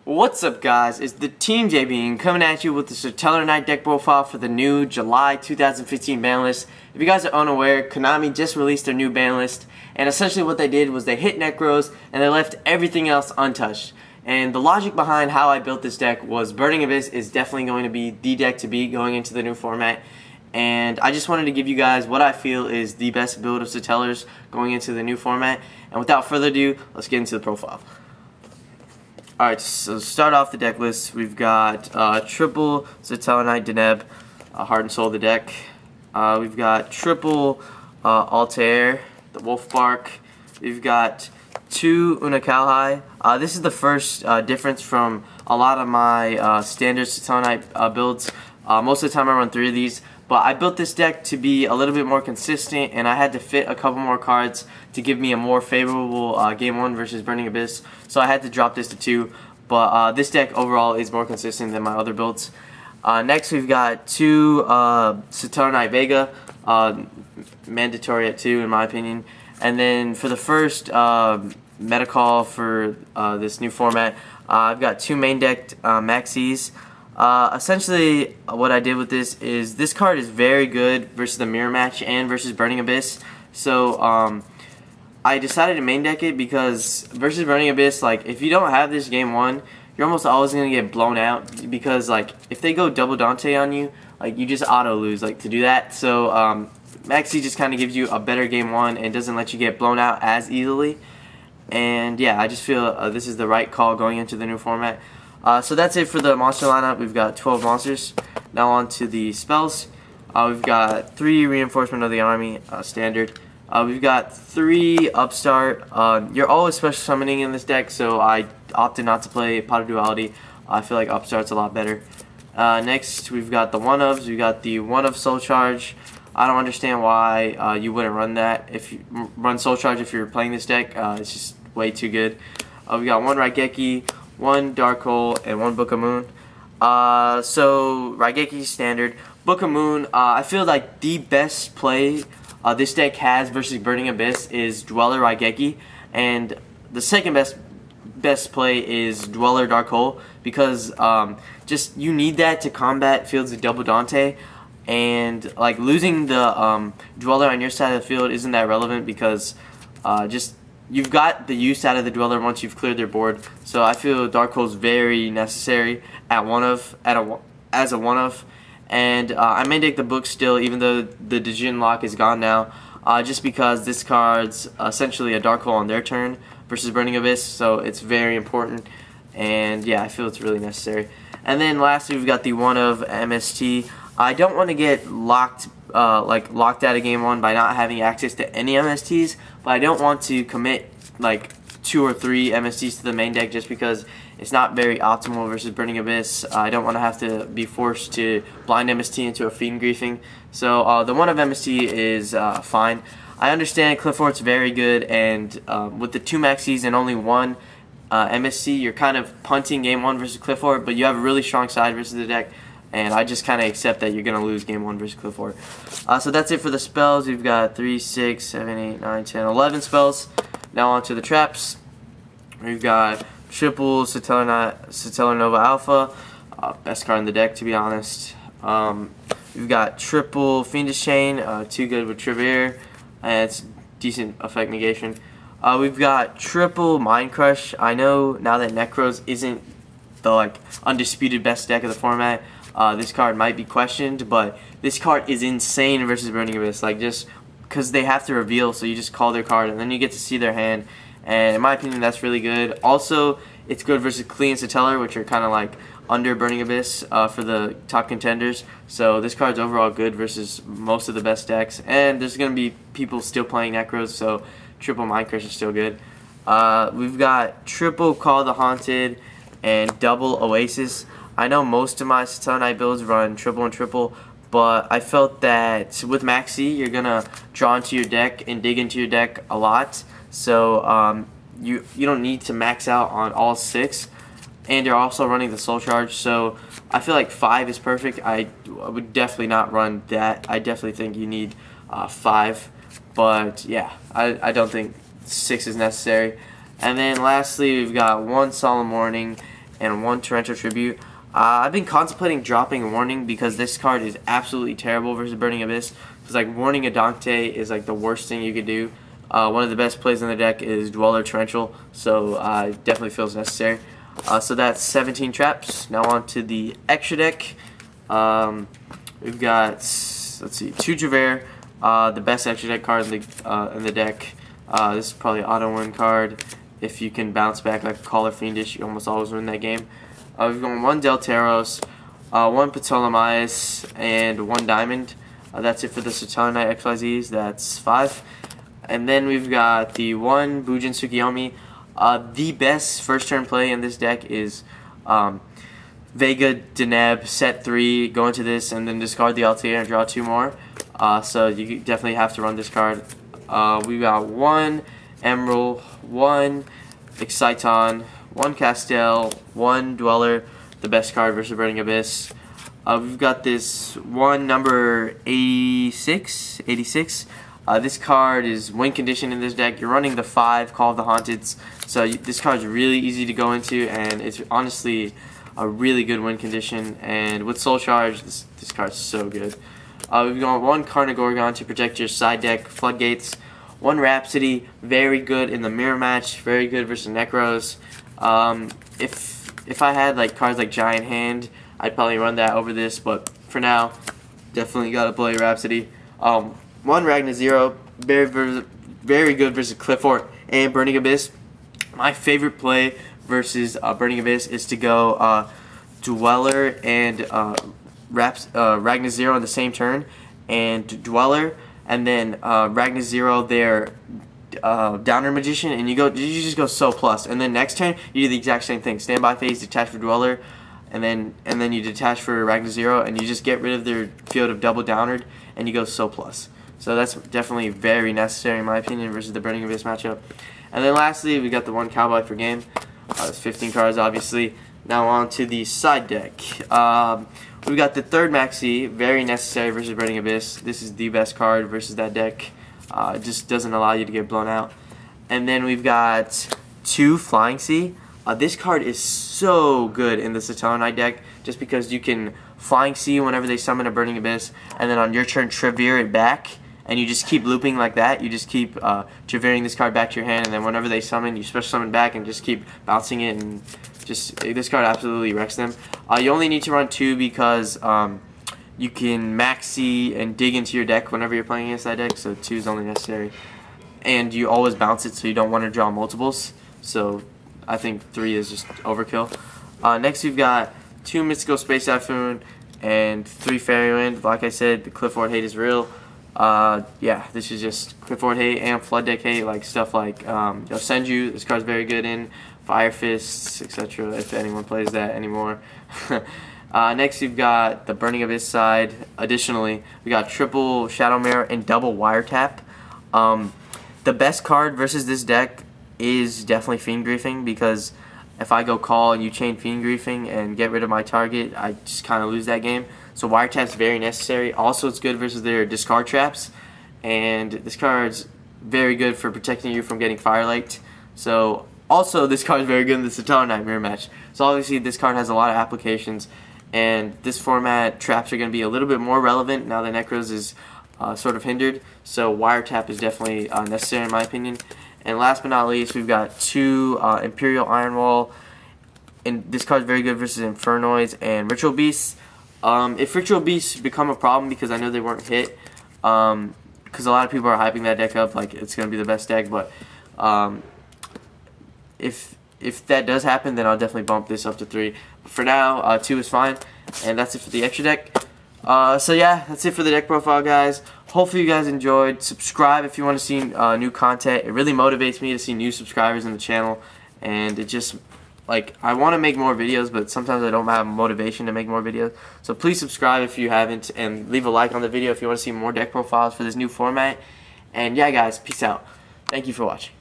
What's up, guys? It's the Team JB coming at you with the Satellar Knight deck profile for the new July 2015 ban list. If you guys are unaware, Konami just released their new ban list, and essentially what they did was they hit Necros and they left everything else untouched. And the logic behind how I built this deck was Burning Abyss is definitely going to be the deck to beat going into the new format. And I just wanted to give you guys what I feel is the best build of Satellars going into the new format. And without further ado, let's get into the profile. Alright, so to start off the deck list, we've got triple Satellar Knight Deneb, Heart and Soul of the deck. We've got triple Altair, the Wolfbark. We've got two Unokalhai. This is the first difference from a lot of my standard Satellar Knight builds. Most of the time I run 3 of these, but I built this deck to be a little bit more consistent, and I had to fit a couple more cards to give me a more favorable Game 1 versus Burning Abyss, so I had to drop this to 2, but this deck overall is more consistent than my other builds. Next we've got two Satellar Knight Vega, mandatory at 2 in my opinion, and then for the first meta call for this new format, I've got 2 main decked Maxis. Essentially what I did with this card is very good versus the Mirror Match and versus Burning Abyss, so I decided to main deck it because versus Burning Abyss, like, if you don't have this game 1, you're almost always going to get blown out because, like, if they go double Dante on you, like, you just auto lose, like, to do that. So Maxi just kind of gives you a better game 1 and doesn't let you get blown out as easily. And yeah, I just feel this is the right call going into the new format. So that's it for the monster lineup. We've got 12 monsters. Now on to the spells. We've got 3 Reinforcement of the Army, standard. We've got 3 Upstart. You're always special summoning in this deck, so I opted not to play Pot of Duality. I feel like Upstart's a lot better. Next, we've got the 1-ofs. We've got the 1-of Soul Charge. I don't understand why you wouldn't run that. If you run Soul Charge if you're playing this deck, it's just way too good. We've got 1 Raigeki, 1 Dark Hole, and 1 Book of Moon. So Raigeki standard. Book of Moon, I feel like the best play this deck has versus Burning Abyss is Dweller Raigeki, and the second best play is Dweller Dark Hole, because just you need that to combat fields of double Dante, and like losing the Dweller on your side of the field isn't that relevant because just you've got the use out of the Dweller once you've cleared their board. So I feel Dark Hole is very necessary at as a 1-of. And I may take the book still, even though the Djinn lock is gone now, just because this card's essentially a Dark Hole on their turn versus Burning Abyss, so it's very important. And yeah, I feel it's really necessary. And then lastly, we've got the 1-of MST. I don't want to get locked out of game 1 by not having access to any MSTs, but I don't want to commit like 2 or 3 MSTs to the main deck just because it's not very optimal versus Burning Abyss. I don't want to have to be forced to blind MST into a Fiend Griefing. So the 1-of MST is fine. I understand Qliphort's very good, and with the 2 Maxis and only 1 MST, you're kind of punting game 1 versus Qliphort, but you have a really strong side versus the deck, and I just kind of accept that you're going to lose game 1 versus Qliphort. So that's it for the spells. We've got 3, 6, 7, 8, 9, 10, 11 spells. Now on to the traps. We've got triple Satellar Nova Alpha, best card in the deck to be honest. We've got triple Fiendish Chain, too good with Trevere, and it's decent effect negation. We've got triple Mind Crush. I know now that Necros isn't the undisputed best deck of the format, this card might be questioned, but this card is insane versus Burning Abyss. Like, just because they have to reveal, so you just call their card and then you get to see their hand. And in my opinion, that's really good. Also, it's good versus Klee and Satellar, which are kind of like under Burning Abyss for the top contenders. So this card's overall good versus most of the best decks. And there's going to be people still playing Necros, so triple Mind Crush is still good. We've got triple Call the Haunted and double Oasis. I know most of my Satellar Knight builds run triple and triple, but I felt that with Maxi, you're going to draw into your deck and dig into your deck a lot. So you don't need to max out on all 6, and you're also running the Soul Charge, so I feel like 5 is perfect. I would definitely not run that. I definitely think you need 5, but yeah, I don't think 6 is necessary. And then lastly, we've got 1 Solemn Warning and 1 Torrential Tribute. I've been contemplating dropping Warning because this card is absolutely terrible versus Burning Abyss. Because like Warning Adante is like the worst thing you could do. One of the best plays in the deck is Dweller Torrential, so it definitely feels necessary. So that's 17 traps. Now on to the extra deck. We've got, let's see, 2 Javert, the best extra deck card in the deck. This is probably an auto-win card. If you can bounce back like a Caller Fiendish, you almost always win that game. We've got 1 Delteros, 1 Ptolemaeus, and 1 Diamond. That's it for the Satellar Knight XYZs. That's 5. And then we've got the 1 Bujin Tsukiyomi. The best first turn play in this deck is Vega Deneb, set 3, go into this, and then discard the Altair and draw 2 more. So you definitely have to run this card. We got 1 Emerald, 1 Exciton, 1 Castel, 1 Dweller, the best card versus Burning Abyss. We've got this 1 number 86. This card is win condition in this deck. You're running the 5 Call of the Haunteds, so this card is really easy to go into, and it's honestly a really good win condition. And with Soul Charge, this card's so good. We've got 1 Carnagorgon to protect your side deck, Floodgates. 1 Rhapsody, very good in the mirror match, very good versus Necros. If I had like cards like Giant Hand, I'd probably run that over this, but for now, definitely gotta play Rhapsody. 1 Ragnar Zero, very good versus Clifford and Burning Abyss. My favorite play versus Burning Abyss is to go Dweller and Ragnar Zero on the same turn, and Dweller, and then Ragnar Zero their Downer Magician, and you just go So plus, and then next turn you do the exact same thing. Standby phase, detach for Dweller, and then you detach for Ragnar Zero, and you just get rid of their field of double Downered, and you go So plus. So that's definitely very necessary in my opinion versus the Burning Abyss matchup. And then lastly, we got the 1 Cowboy for game. It's 15 cards obviously. Now on to the side deck. We got the 3rd Maxi, very necessary versus Burning Abyss. This is the best card versus that deck. It just doesn't allow you to get blown out. And then we've got 2 Flying Sea. This card is so good in the Satellar Knight deck just because you can Flying Sea whenever they summon a Burning Abyss, and then on your turn Trevere it back, and you just keep looping like that. You just keep Trevering this card back to your hand, and then whenever they summon, you special summon back and just keep bouncing it, and just this card absolutely wrecks them. You only need to run 2 because you can Maxi and dig into your deck whenever you're playing against that deck, so 2 is only necessary. And you always bounce it, so you don't want to draw multiples, so I think 3 is just overkill. Next we've got 2 Mystical Space Typhoon and 3 Fairy Wind. Like I said, the Clifford hate is real. Yeah, this is just Clifford hate and Flood deck hate, like stuff like Yosenju. This card's very good in Fire Fists, etc. if anyone plays that anymore. Next we've got the Burning Abyss side. Additionally, we got triple Shadow Mirror and double Wiretap. The best card versus this deck is definitely Fiend Griefing, because if I go call and you chain Fiend Griefing and get rid of my target, I just kind of lose that game. So Wiretap's very necessary. Also, it's good versus their discard traps, and this card's very good for protecting you from getting Firelight. So also, this card is very good in the Satellar Knight mirror match. So obviously, this card has a lot of applications, and this format traps are going to be a little bit more relevant now that Necros is sort of hindered. So Wiretap is definitely necessary in my opinion. And last but not least, we've got 2 Imperial Iron Wall, and this card is very good versus Infernoids and Ritual Beasts. If Ritual Beasts become a problem, because I know they weren't hit, because a lot of people are hyping that deck up like it's going to be the best deck, but if that does happen, then I'll definitely bump this up to 3. But for now, 2 is fine, and that's it for the extra deck. So yeah, that's it for the deck profile, guys. Hopefully you guys enjoyed. Subscribe if you want to see new content. It really motivates me to see new subscribers in the channel, and it just, like, I want to make more videos, but sometimes I don't have motivation to make more videos. So please subscribe if you haven't, and leave a like on the video if you want to see more deck profiles for this new format. And yeah, guys, peace out. Thank you for watching.